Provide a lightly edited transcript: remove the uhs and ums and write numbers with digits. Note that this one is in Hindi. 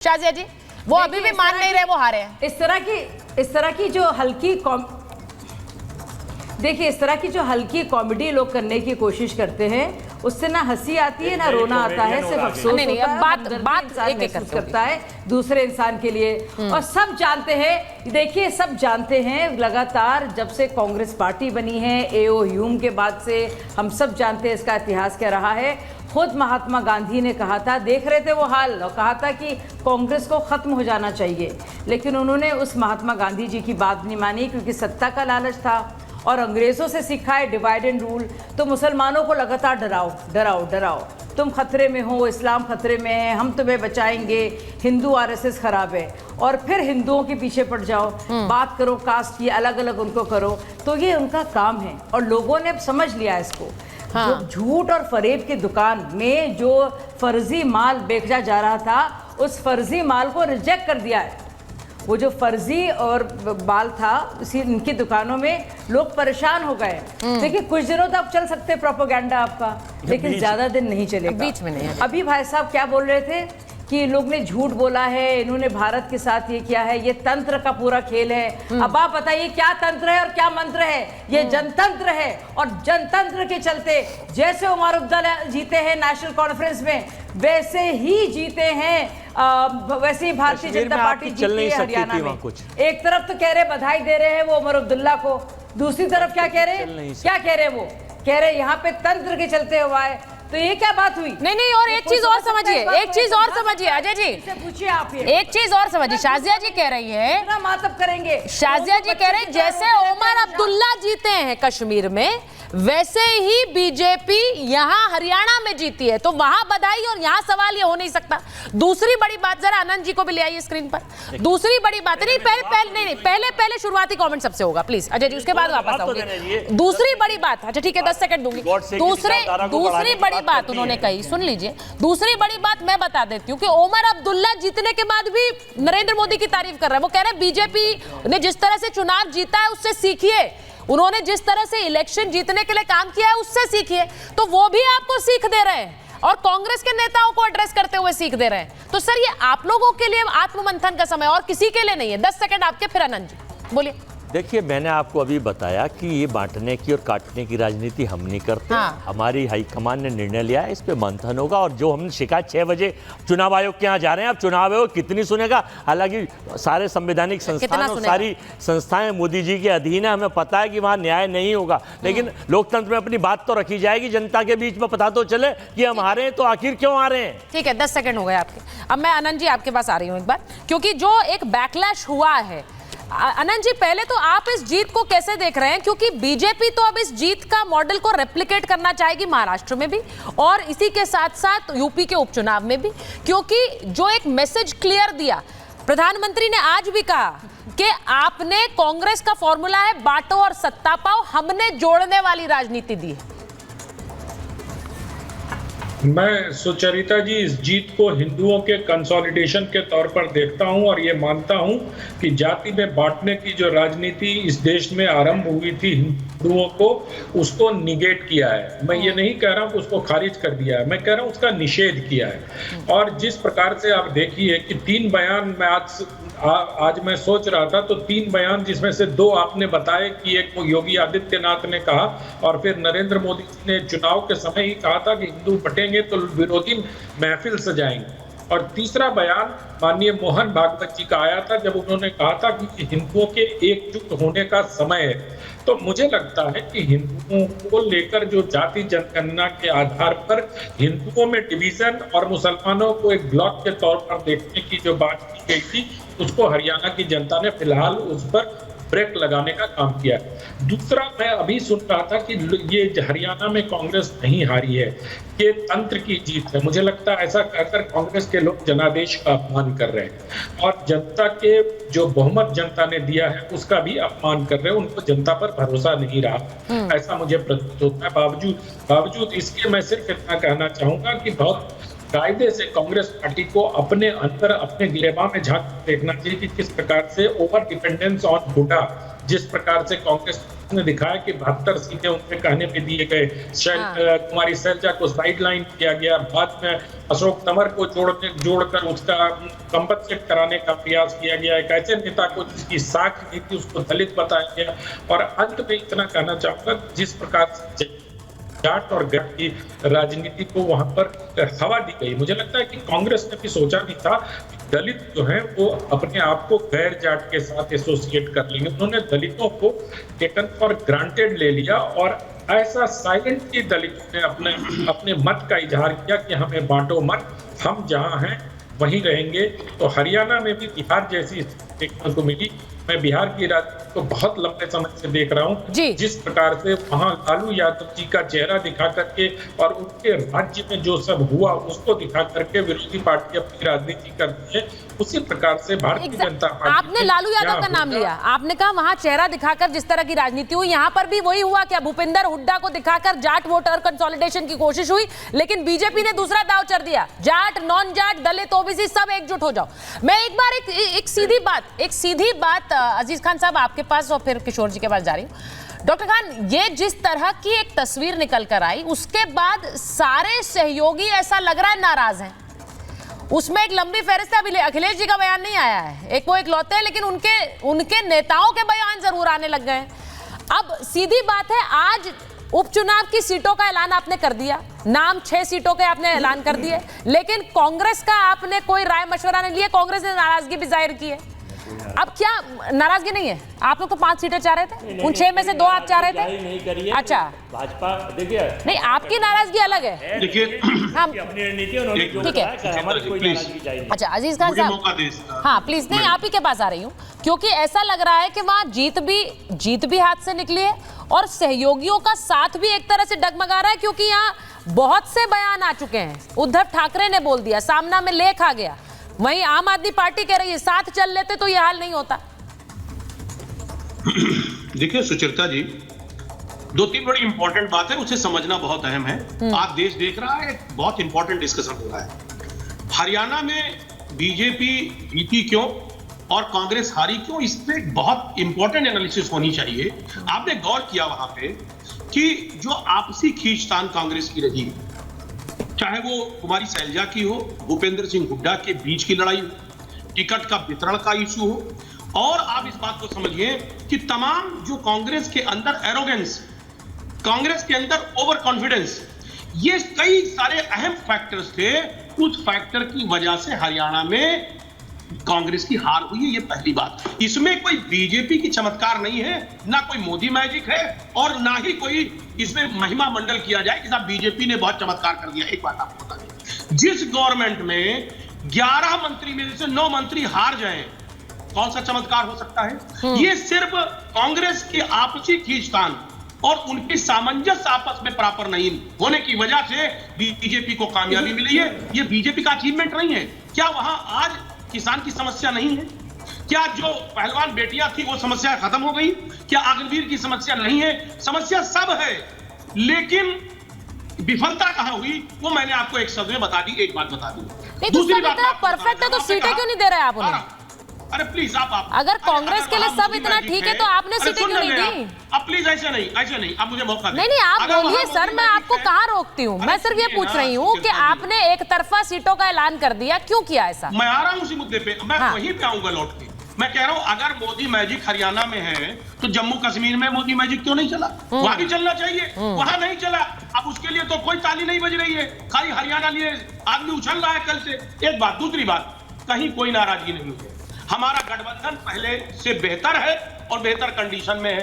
शाजिया जी, वो अभी भी मान नहीं रहे वो हारे हैं। इस तरह की जो हल्की कॉमेडी लोग करने की कोशिश करते हैं, उससे ना हंसी आती है ना रोना आता है, सिर्फ अफसोस होता है। बात महसूस करता है दूसरे इंसान के लिए। और सब जानते हैं, देखिए सब जानते हैं, लगातार जब से कांग्रेस पार्टी बनी है, एओ ह्यूम के बाद से हम सब जानते हैं इसका इतिहास क्या रहा है। खुद महात्मा गांधी ने कहा था, देख रहे थे वो हाल, और कहा था कि कांग्रेस को खत्म हो जाना चाहिए, लेकिन उन्होंने उस महात्मा गांधी जी की बात नहीं मानी, क्योंकि सत्ता का लालच था और अंग्रेज़ों से सीखा है डिवाइड एंड रूल। तो मुसलमानों को लगातार डराओ, तुम खतरे में हो, इस्लाम खतरे में है, हम तुम्हें बचाएंगे, हिंदू आरएसएस खराब है, और फिर हिंदुओं के पीछे पड़ जाओ, बात करो कास्ट की, अलग अलग उनको करो। तो ये उनका काम है और लोगों ने अब समझ लिया इसको। हाँ। जो झूठ और फरेब की दुकान में जो फर्जी माल बेचा जा रहा था, उस फर्जी माल को रिजेक्ट कर दिया है। वो जो फर्जी और माल था, उसी इनकी दुकानों में लोग परेशान हो गए। देखिए कुछ दिनों तक चल सकते प्रोपेगेंडा आपका, लेकिन ज्यादा दिन नहीं चलेगा। बीच में नहीं। अभी भाई साहब क्या बोल रहे थे कि लोग ने झूठ बोला है, इन्होंने भारत के साथ ये किया है, ये तंत्र का पूरा खेल है। अब आप बताइए क्या तंत्र है और क्या मंत्र है? ये जनतंत्र है, और जनतंत्र के चलते जैसे उमर अब्दुल्ला जीते हैं नेशनल कॉन्फ्रेंस में, वैसे ही जीते हैं वैसे ही भारतीय जनता पार्टी जीती है हरियाणा में। एक तरफ तो कह रहे बधाई दे रहे हैं वो उमर अब्दुल्ला को, दूसरी तरफ क्या कह रहे वो कह रहे यहाँ पे तंत्र के चलते हुआ है। तो ये क्या बात हुई? नहीं, और एक चीज और समझिए, अजय जी पूछिए आप, एक चीज और समझिए। शाजिया जी कह रही है, मातब करेंगे, शाजिया जी कह रहे हैं जैसे उमर अब्दुल्ला जीते हैं कश्मीर में, वैसे ही बीजेपी यहाँ हरियाणा में जीती है, तो वहां बधाई और यहाँ सवाल ये हो नहीं सकता। दूसरी बड़ी बात, जरा आनंद जी को भी ले आइए स्क्रीन पर। दूसरी बड़ी बात नहीं, पहले शुरुआती कमेंट सबसे होगा प्लीज अजय जी, उसके बाद वापस आऊंगी। दूसरी बड़ी बात, अच्छा ठीक है 10 सेकंड दूंगी। दूसरी बड़ी बात उन्होंने कही, सुन लीजिए। दूसरी बड़ी बात मैं बता देती हूँ कि उमर अब्दुल्ला जीतने के बाद भी नरेंद्र मोदी की तारीफ कर रहे हैं। वो कह रहे हैं बीजेपी ने जिस तरह से चुनाव जीता है उससे सीखिए, उन्होंने जिस तरह से इलेक्शन जीतने के लिए काम किया है उससे सीखिए। तो वो भी आपको सीख दे रहे हैं और कांग्रेस के नेताओं को एड्रेस करते हुए सीख दे रहे हैं। तो सर ये आप लोगों के लिए आत्ममंथन का समय और किसी के लिए नहीं है। 10 सेकंड आपके, फिर आनंद जी बोलिए। देखिए, मैंने आपको अभी बताया कि ये बांटने की और काटने की राजनीति हम नहीं करते। हाँ। हमारी हाईकमान ने निर्णय लिया है, इस पे मंथन होगा। और जो हमने शिकायत 6 बजे चुनाव आयोग के यहाँ जा रहे हैं, अब चुनाव आयोग कितनी सुनेगा? हालांकि सारे संवैधानिक संस्थान और सारी संस्थाएं मोदी जी के अधीन है, हमें पता है कि वहाँ न्याय नहीं होगा, लेकिन लोकतंत्र में अपनी बात तो रखी जाएगी, जनता के बीच में पता तो चले कि हम हारे हैं तो आखिर क्यों आ रहे हैं। ठीक है, 10 सेकंड हो गए आपके। अब मैं आनंद जी आपके पास आ रही हूँ एक बार, क्योंकि जो एक बैकलैश हुआ है, आनंद जी पहले तो आप इस जीत को कैसे देख रहे हैं? क्योंकि बीजेपी तो अब इस जीत का मॉडल को रेप्लिकेट करना चाहेगी महाराष्ट्र में भी और इसी के साथ साथ यूपी के उपचुनाव में भी, क्योंकि जो एक मैसेज क्लियर दिया प्रधानमंत्री ने आज भी कहा कि आपने कांग्रेस का फॉर्मूला है बांटो और सत्ता पाओ, हमने जोड़ने वाली राजनीति दी है। मैं सुचरिता जी इस जीत को हिंदुओं के कंसोलिडेशन के तौर पर देखता हूं और ये मानता हूं कि जाति में बांटने की जो राजनीति इस देश में आरंभ हुई थी हिंदुओं को, उसको निगेट किया है। मैं ये नहीं कह रहा हूं कि उसको खारिज कर दिया है, मैं कह रहा हूं उसका निषेध किया है। और जिस प्रकार से आप देखिए कि 3 बयान मैं आज मैं सोच रहा था, तो 3 बयान जिसमें से 2 आपने बताए कि एक योगी आदित्यनाथ ने कहा और फिर नरेंद्र मोदी जी ने चुनाव के समय ही कहा था कि हिंदू बटेंगे तो विरोधी महफिल सजाएंगे, और तीसरा बयान माननीय मोहन भागवत जी का आया था जब उन्होंने कहा था कि हिंदुओं के एकजुट होने का समय है। तो मुझे लगता है कि हिंदुओं को लेकर जो जाति जनगणना के आधार पर हिंदुओं में डिवीजन और मुसलमानों को एक ब्लॉक के तौर पर देखने की जो बात की गई थी, उसको हरियाणा की जनता ने फिलहाल उस पर ब्रेक लगाने का काम किया। दूसरा, मैं अभी सुन रहा था कि ये हरियाणा में कांग्रेस नहीं हारी है, ये तंत्र की जीत है। मुझे लगता है ऐसा कहकर कांग्रेस के लोग जनादेश का अपमान कर रहे हैं और जनता के जो बहुमत जनता ने दिया है उसका भी अपमान कर रहे हैं। उनको जनता पर भरोसा नहीं रहा, ऐसा मुझे प्रतीत होता है। बावजूद इसके मैं सिर्फ इतना कहना चाहूंगा कि बहुत कायदे से कांग्रेस पार्टी को अपने अंदर अपने गिरेबां में झांक देखना चाहिए कि किस प्रकार से ओवर डिपेंडेंस ऑन हुड्डा, जिस प्रकार से कांग्रेस ने दिखाया कि 72 सीटें उनके कहने पे दिए गए। कुमारी शैलजा को साइडलाइन किया गया, बाद में अशोक तंवर को जोड़कर उसका कंपनसेट कराने का प्रयास किया गया। एक ऐसे नेता को जिसकी साख नहीं थी उसको दलित बताया गया। और अंत में इतना कहना चाहूंगा, जिस प्रकार से जाट और गट की राजनीति को वहां पर हवा दी गई, मुझे लगता है कि कांग्रेस ने भी सोचा नहीं था कि दलित जो है वो अपने आप को गैर जाट के साथ एसोसिएट कर लेंगे। उन्होंने दलितों को टेकन फॉर ग्रांटेड ले लिया और ऐसा साइलेंटली दलितों ने अपने मत का इजहार किया कि हमें बांटो मत, हम जहां हैं वहीं रहेंगे। तो हरियाणा में भी बिहार जैसी देखने को मिली। मैं बिहार की राजनीति को बहुत लंबे समय से देख रहा हूँ, जिस प्रकार से वहां लालू यादव जी का चेहरा दिखा करके और उनके राज्य में जो सब हुआ उसको दिखा करके विरोधी पार्टी अपनी राजनीति करती है, उसी प्रकार से भारतीय जनता पार्टी। आपने लालू यादव का नाम लिया, आपने कहा वहां चेहरा दिखाकर जिस तरह की राजनीति हुई, यहाँ पर भी वही हुआ क्या? भूपिंदर हुड्डा को दिखाकर जाट वोटर कंसोलिडेशन की कोशिश हुई, लेकिन बीजेपी ने दूसरा दाव चढ़ दिया, जाट, नॉन जाट, दलित, ओबीसी सब एकजुट हो जाओ। मैं एक बार एक सीधी बात अजीज खान साहब आपके पास और फिर किशोर जी के पास जा रही हूं। डॉक्टर खान, ये जिस तरह की एक तस्वीर निकल कर आई, उसके बाद सारे सहयोगी ऐसा लग रहा है नाराज हैं। उसमें एक लंबी फहरिस्त है, अभी अखिलेश जी का बयान नहीं आया है, एक वो इकलौते हैं, लेकिन उनके नेताओं के बयान जरूर आने लग गए हैं। अब सीधी बात है, आज उपचुनाव की सीटों का ऐलान आपने कर दिया, नाम 6 सीटों के आपने ऐलान कर दिए, लेकिन कांग्रेस का आपने कोई राय मशवरा नहीं लिया, कांग्रेस ने नाराजगी भी जाहिर की है। अब क्या नाराजगी नहीं है? आप लोग तो 5 सीटें चाह रहे थे, उन 6 में से 2 आप चाह रहे थे। अच्छा, भाजपा देखिए, नहीं आपकी नाराजगी अलग है, देखिए हम अपनी रणनीति उन्होंने जो बताया, हमारी कोई नाराजगी चाहिए। अच्छा अजीज खान साहब, हाँ प्लीज, नहीं आप ही के पास आ रही हूँ, क्योंकि ऐसा लग रहा है कि वहां जीत भी हाथ से निकली है और सहयोगियों का साथ भी एक तरह से डगमगा रहा है, क्योंकि यहाँ बहुत से बयान आ चुके हैं। उद्धव ठाकरे ने बोल दिया, सामना में लेख आ गया, वहीं आम आदमी पार्टी कह रही है साथ चल लेते तो यह हाल नहीं होता। देखिए सुचरिता जी, 2-3 बड़ी इंपॉर्टेंट बात है, उसे समझना बहुत अहम है। आज देश देख रहा है, बहुत इंपॉर्टेंट डिस्कशन हो रहा है। हरियाणा में बीजेपी जीती क्यों और कांग्रेस हारी क्यों, इस पे बहुत इंपॉर्टेंट एनालिसिस होनी चाहिए। आपने गौर किया वहां पे कि जो आपसी खींचतान कांग्रेस की रही, चाहे वो कुमारी शैलजा की हो, भूपेंद्र सिंह हुड्डा के बीच की लड़ाई हो, टिकट का वितरण का इशू हो, और आप इस बात को समझिए कि तमाम जो कांग्रेस के अंदर एरोगेंस, कांग्रेस के अंदर ओवर कॉन्फिडेंस, ये कई सारे अहम फैक्टर्स थे। उस फैक्टर की वजह से हरियाणा में कांग्रेस की हार हुई है, ये पहली बात। इसमें कोई बीजेपी की चमत्कार नहीं है, ना कोई मोदी मैजिक है, और ना ही कोई इसमें महिमा मंडल किया जाए कि साहब बीजेपी ने बहुत चमत्कार कर दिया। एक बात आपको बता दें, जिस गवर्नमेंट में 11 मंत्री में से 9 मंत्री हार जाएं, कौन सा चमत्कार हो सकता है? ये सिर्फ कांग्रेस के आपसी खींचतान और उनकी सामंजस्य आपस में प्रॉपर नहीं होने की वजह से बीजेपी को कामयाबी मिली है। ये बीजेपी का अचीवमेंट नहीं है। क्या वहां आज किसान की समस्या नहीं है? क्या जो पहलवान बेटियां थी वो समस्या खत्म हो गई? क्या अग्निवीर की समस्या नहीं है? समस्या सब है, लेकिन विफलता कहां हुई वो मैंने आपको एक शब्द में बता दी, एक बात बता दी। दूसरी बात, परफेक्ट है तो सीटें क्यों नहीं दे रहे आप उन्हें? अरे प्लीज आप अगर कांग्रेस के लिए सब इतना ठीक है तो आपने सीटें क्यों नहीं दी? अब प्लीज ऐसे नहीं, आप मुझे मौका दें। नहीं आप बोलिए सर, मैं आपको कहाँ रोकती हूँ, मैं सिर्फ ये पूछ रही हूँ कि आपने एक तरफा सीटों का ऐलान कर दिया, क्यों किया ऐसा? मैं आ रहा हूँ उसी मुद्दे पे, मैं वहीं पे आऊंगा लौट के। मैं कह रहा हूँ अगर मोदी मैजिक हरियाणा में है तो जम्मू कश्मीर में मोदी मैजिक क्यों नहीं चला? वहां भी चलना चाहिए, वहां नहीं चला। अब उसके लिए तो कोई ताली नहीं बज रही है, खाली हरियाणा लिए आदमी उछल रहा है कल से। एक बात, दूसरी बात, कहीं कोई नाराजगी नहीं है। हमारा गठबंधन पहले से बेहतर है और बेहतर कंडीशन में है।